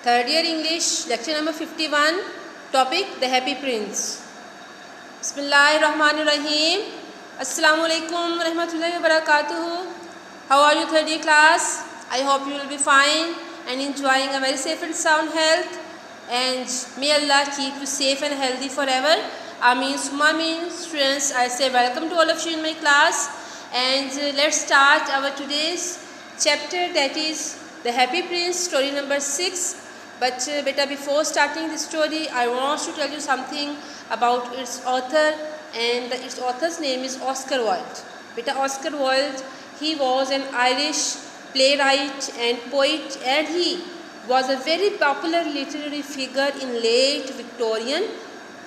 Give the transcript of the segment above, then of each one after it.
Third year English, lecture number 51, topic The Happy Prince. Bismillahirrahmanirrahim. Assalamu alaikum warahmatullahi wabarakatuh. How are you, third year class? I hope you will be fine and enjoying a very safe and sound health. And may Allah keep you safe and healthy forever. Ameen summa ameen. Students, I say welcome to all of you in my class. And let's start our today's chapter, that is The Happy Prince, story number 6. But beta, before starting the story, I want to tell you something about its author, and its author's name is Oscar Wilde. Beta, Oscar Wilde, he was an Irish playwright and poet, and he was a very popular literary figure in late Victorian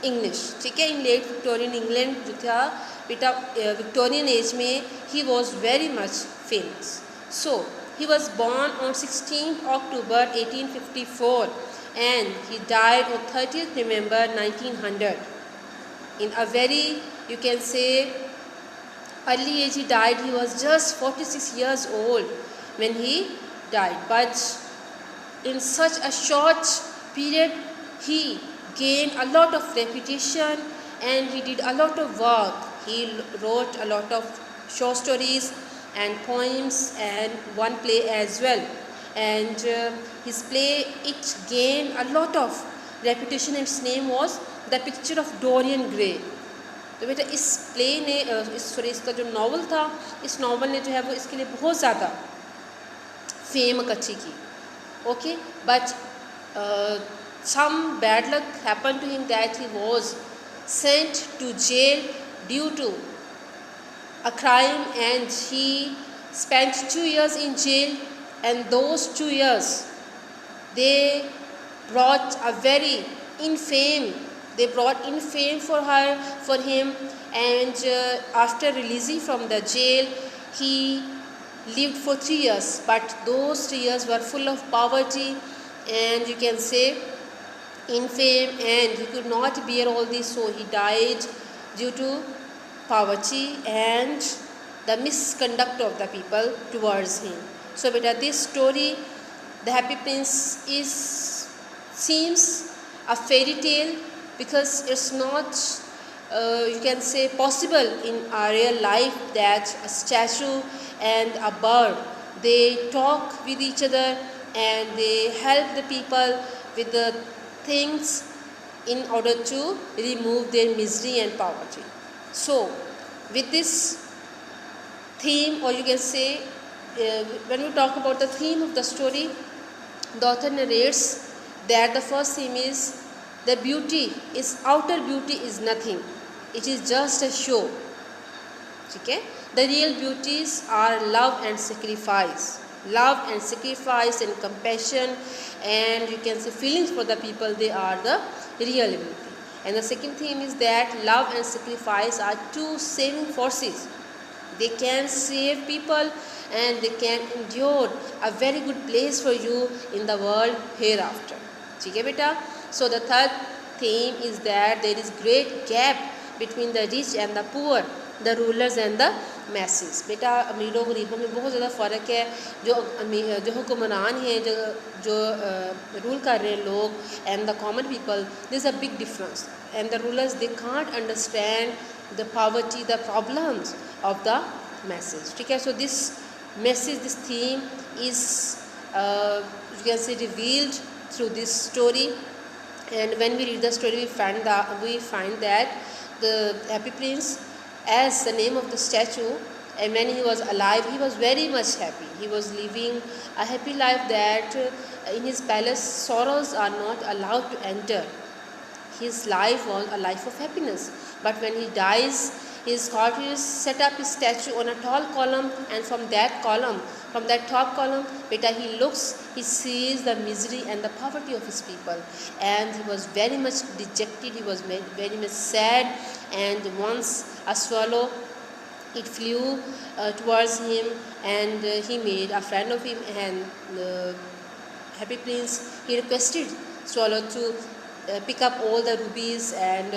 English. ठीक है, in late Victorian England जो था बेटा Victorian age में he was very much famous. So he was born on 16th October 1854 and he died on 30th November 1900. In a very, you can say, early age he died. He was just 46 years old when he died. But in such a short period, he gained a lot of reputation and he did a lot of work. He wrote a lot of short stories and poems and one play as well. And his play, it gained a lot of reputation. Its name was The Picture of Dorian Gray. तो बेटा इस play ने इसका जो novel था, इस novel ने जो है वो इसके लिए बहुत ज़्यादा फेम इकट्ठी की. Okay, but some bad luck happened to him that he was sent to jail due to a crime, and he spent 2 years in jail, and those 2 years they brought infame for him, and after releasing from the jail he lived for 3 years, but those 3 years were full of poverty and you can say infame, and he could not bear all this, so he died due to poverty and the misconduct of the people towards him. So beta, this story, The Happy Prince, seems a fairy tale because it's not you can say possible in our real life that a statue and a bird, they talk with each other and they help the people with the things in order to remove their misery and poverty. So with this theme, or you can say when we talk about the theme of the story, the author narrates that the first theme is the outer beauty is nothing, it is just a show. Okay? The real beauties are love and sacrifice and compassion, and you can say feelings for the people, they are the real beauty. And the second theme is that love and sacrifice are two saving forces. They can save people and they can endure a very good place for you in the world hereafter. Okay, beta? So the third theme is that there is great gap between the rich and the poor, the rulers and the masses. बेटा अमीरों गरीबों में बहुत ज़्यादा फ़र्क है. जो हुक्मरान हैं, जो रूल कर रहे हैं लोग, and the common people, there is a big difference. And the rulers, they can't understand the poverty, the problems of the masses. ठीक है? So this message, this theme is you can say revealed through this story. And when we read the story, we find that the Happy Prince, as the name of the statue, and when he was alive, he was very much happy. He was living a happy life that in his palace sorrows are not allowed to enter. His life was a life of happiness. But when he dies, his courtiers set up his statue on a tall column, and from that top column, beta, he sees the misery and the poverty of his people, and he was very much dejected. He was very much sad, and once a swallow, it flew towards him, and he made a friend of him, and Happy Prince, he requested swallow to pick up all the rubies and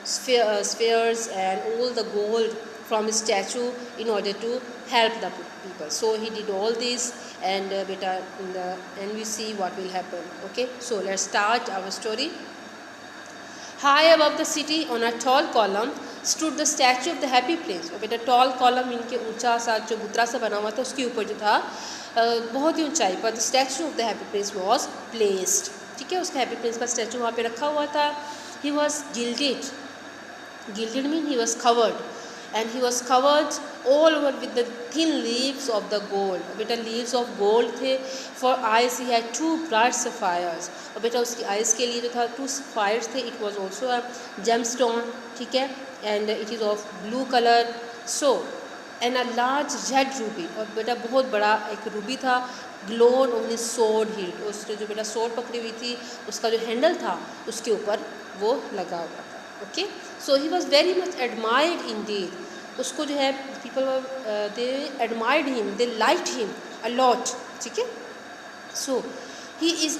spheres and all the gold from his statue in order to help the people. So he did all this, and beta in the end we see what will happen. Okay, so let's start our story. High above the city on a tall column stood the statue of the happy prince. और बेटा tall column इनके ऊंचा सा जो बुतरा सा बना हुआ था उसके ऊपर जो था बहुत ही ऊंचाई पर the statue of the happy prince was placed. ठीक है, उसका happy prince का statue वहाँ पे रखा हुआ था. He was gilded. Gilded mean he was covered, and he was covered all over with the thin leaves of the gold. बेटा leaves of gold थे. For eyes he had 2 bright sapphires. और बेटा उसकी eyes के लिए जो था 2 sapphires थे. It was also a gemstone. ठीक है, and it is of blue color. So and a large red ruby. और बेटा बहुत बड़ा एक रूबी था. Glowed on his sword hilt. उसने जो बेटा sword पकड़ी हुई थी उसका जो handle था उसके ऊपर वो लगा हुआ था. Okay, so he was very much admired indeed. उसको जो है people they admired him, they liked him a lot. ठीक है, so he is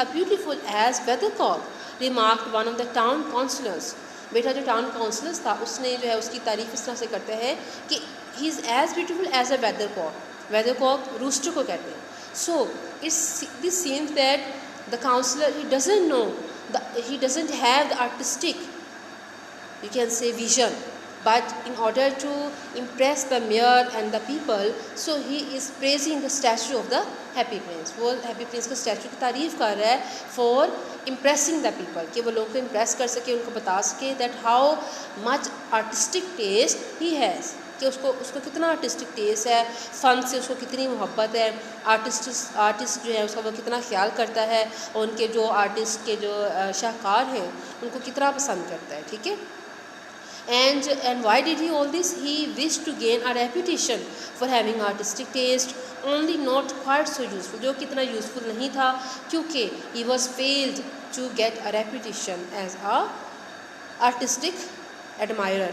a beautiful as weathercock, remarked one of the town councillors. बेटा जो टाउन काउंसलर्स था उसने जो है उसकी तारीफ इस तरह से करते हैं कि he is as beautiful as a weathercock. Weathercock rooster को कहते हैं. So this seems that the councillor he doesn't have the artistic, you can say, vision, but in order to impress the mayor and the people, so he is praising the statue of the happy prince. वो happy prince का statue की तारीफ कर रहा है for impressing the people, कि वो लोगों को impress कर सके, उनको बता सके that how much artistic taste he has, कि उसको कितना आर्टिस्टिक टेस्ट है, फ़न से उसको कितनी मोहब्बत है, आर्टिस्ट जो है उसका वो कितना ख्याल करता है, और उनके जो आर्टिस्ट के जो शाहकार हैं उनको कितना पसंद करता है. ठीक है, and why did he all this? He wished to gain a reputation for having artistic taste, only not quite so useful. जो कितना यूज़फुल नहीं था क्योंकि he was failed to get a reputation as a artistic admirer.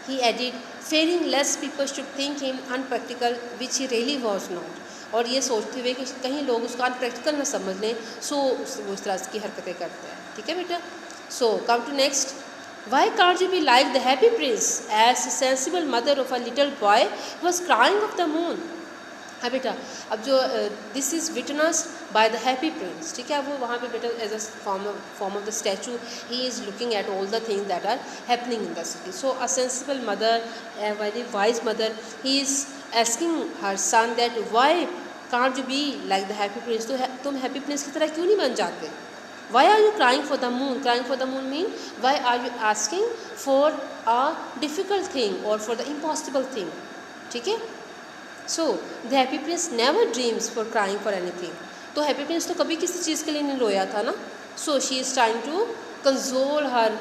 He added, fearing lest people should think him unpractical, which he really was not. और ये सोचते हुए कि कहीं लोग उसको अनप्रैक्टिकल ना समझ लें, सो वो इस तरह की हरकतें करते हैं. ठीक है बेटा, so come to next. Why can't you be like the happy prince? As a sensible mother of a little boy was crying of the moon. हाँ बेटा, अब जो this is witnessed by the happy prince. ठीक है, वो वहाँ पे बेटा as a form of the statue he is looking at all the things that are happening in the city. So a sensible mother, a very wise mother, he is asking her son that why can't you be like the happy prince. तो तुम happy Prince की तरह क्यों नहीं बन जाते? Why are you crying for the moon? Crying for the moon mean why are you asking for a difficult thing or for the impossible thing? ठीक है, so the happy prince never dreams for crying for anything. तो happy prince तो कभी किसी चीज़ के लिए नहीं रोया था ना. So she is trying to console her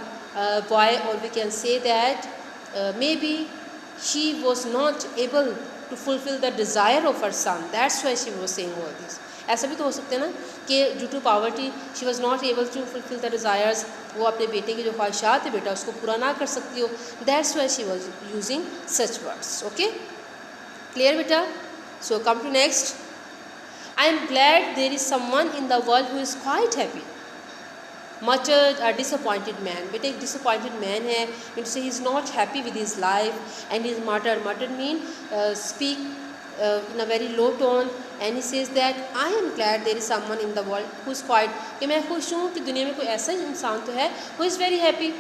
boy, or we can say that maybe she was not able to fulfill the desire of her son. That's why she was saying all this. ऐसा भी तो हो सकता है ना कि due to poverty she was not able to fulfil the desires. वो अपने बेटे की जो ख्वाहिशात है बेटा उसको पूरा ना कर सकती हो. That's why she was using such words. Okay, clear बेटा? So come to next. I am glad there is someone in the world who is quite happy. Muttered a disappointed man. बेटा एक डिसअपॉइंटेड मैन है, mean से he is not happy with his life and is muttered. Muttered mean speak in a very low tone, and he says that I am glad there is someone in the world who is quiet. कि मैं खुश हूँ कि दुनिया में कोई ऐसा इंसान तो है who is very happy,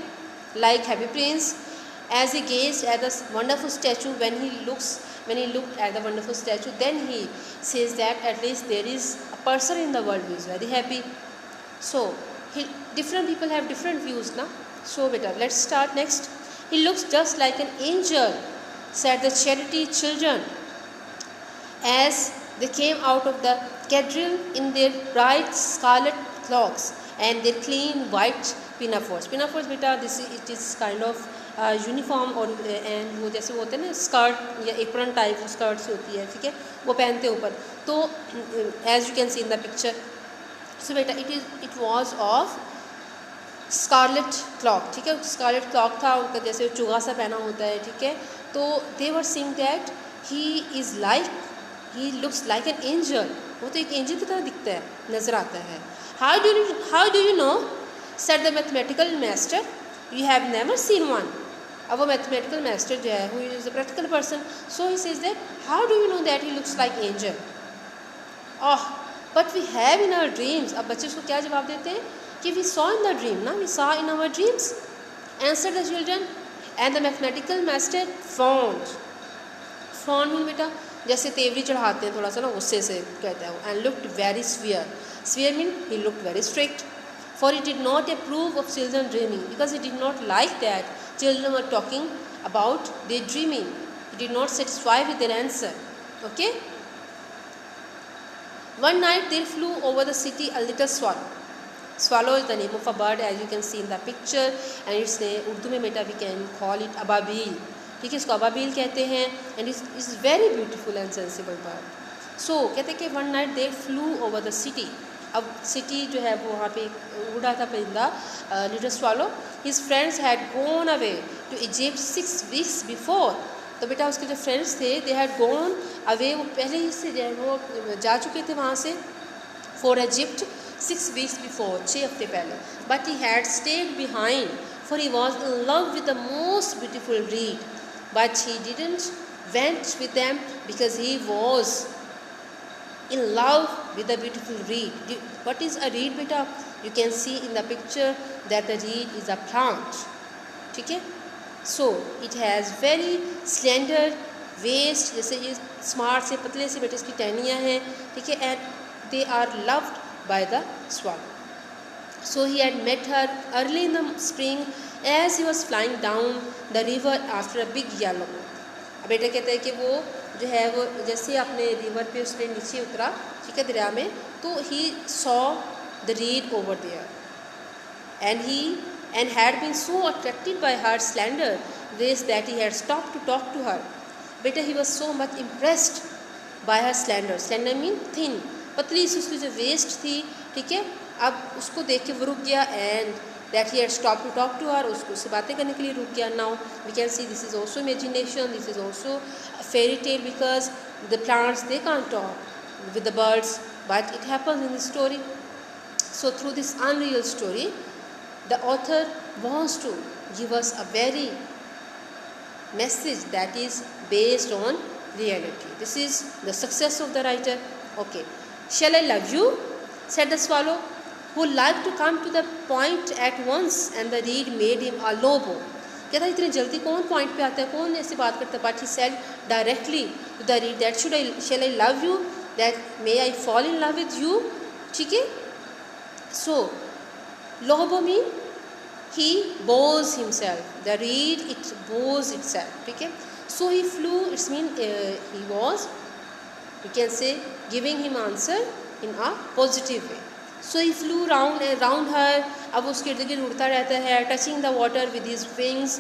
like happy prince. As he gazed at the wonderful statue, when he looked at the wonderful statue, then he says that at least there is a person in the world who is very happy. So different people have different views na. So beta, let's start next. He looks just like an angel, said the charity children as they came out of the cathedral in their bright scarlet cloaks and their clean white pinafores. Pinafores बेटा it is kind of uniform, और and वो जैसे वो होते हैं ना skirt या apron type skirts होती है. ठीक है, वो पहनते ऊपर. तो as you can see in the picture. So बेटा it was of scarlet cloak. ठीक है, स्कारलेट क्लॉक था उनका, जैसे चुगा सा पहना होता है. ठीक है, तो they were seeing that he looks like an angel. वो तो एक एंजल की तरह दिखता है, नज़र आता है. How do you know, said the mathematical master, you have never seen one. अब वो मैथमेटिकल मास्टर जो है who is a practical person, so he says that how do you know that he looks like angel, oh but we have in our dreams. अब बच्चे उसको क्या जवाब देते हैं कि we saw in the dream ना, we saw in our dreams, answer the children. And the mathematical master found mean बेटा जैसे तेवरी चढ़ाते हैं थोड़ा सा ना गुस्से से कहता है वो, and looked very severe mean he looked very strict, for he did not approve of children dreaming because he did not like that children were talking about their dreaming. He did not satisfy with their answer. Okay. One night there flew over the city a little swallow. Swallow is the name of a bird as you can see in the picture, and its name Urdu में बेटा we can call it Ababeel, ठीक है, इसको अबाबील कहते हैं, and it's very beautiful and sensible bird. So कहते हैं कि one night they flew over the city. अब सिटी जो है वो वहाँ पे उड़ा था परिंदा little swallow, his friends had gone away to Egypt 6 weeks before. तो बेटा उसके जो फ्रेंड्स थे दे हैड गॉन अवे, वो पहले ही से जो है वो जा चुके थे वहाँ से फॉर इजिप्ट 6 weeks बिफोर, 6 हफ्ते पहले, but he had state behind for he was in love with the most beautiful read, but he didn't went with them because he was in love with a beautiful reed. What is a reed beta? You can see in the picture that the reed is a plant, ठीक है। So it has very slender waist, जैसे ये smart से पतले से बेटे इसकी टहनियाँ हैं, ठीक है, and they are loved by the swallow. So he had met her early in the spring as he was flying down the river after a big yellow. अब बेटा कहते हैं कि वो जो है वो जैसे अपने रिवर पे उसने नीचे उतरा, ठीक है, दरिया में, तो he saw the reed over there and had been so attracted by her slender waist that he had stop to talk to her. बेटा he was so much impressed by her slender mean thin, पतली सी उसकी जो waste थी, ठीक है, अब उसको देख के वो रुक गया, and that he had stopped to talk to her, उसको उससे बातें करने के लिए रुक गया। Now we can see this is also imagination, this is also a fairy tale because the plants they can't talk with the birds, but it happens in the story. So through this unreal story the author wants to give us a very message that is based on reality. This is the success of the writer. Okay, shall I love you, said the swallow, who liked to come to the point at once, and the reed made him a lobo. कहता है इतनी जल्दी कौन point पे आता है, कौन ऐसी बात करता है, but he said directly to the reed that shall I love you, that may I fall in love with you, ठीक है। So lobo mean he bows himself, the reed it bows itself, ठीक है। So he flew, it's mean he was, you can say, giving him answer in a positive way. So he flew round and round her, अब उसके इर्द गिर्द उड़ता रहता है, touching the water with his wings,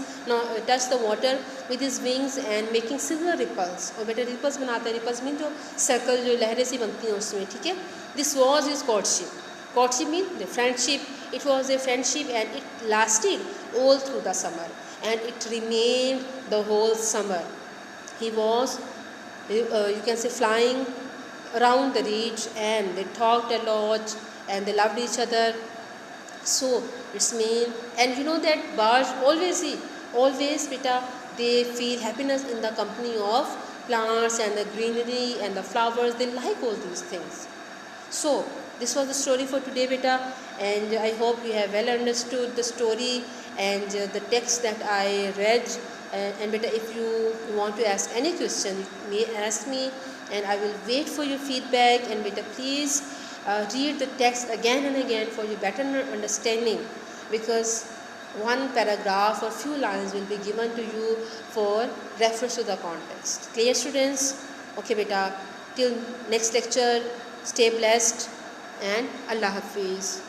touch the water with his wings and making silver ripples. और बेटा ripples बनाता है, ripples mean जो सर्कल जो लहरें सी बनती हैं उसमें, ठीक है। This was his courtship. Courtship mean the friendship. It was a friendship and it lasted all through the summer and it remained the whole summer. He was, you can say, flying around the reed and they talked a lot and they loved each other. So it's mean, and you know that birds always beta they feel happiness in the company of plants and the greenery and the flowers. They like all these things. So this was the story for today beta, and I hope you have well understood the story and the text that I read. And beta, if you want to ask any question you may ask me and I will wait for your feedback. And beta, please read the text again and again for your better understanding, because one paragraph or few lines will be given to you for reference to the context. Clear students? Okay beta, till next lecture, stay blessed and Allah Hafiz.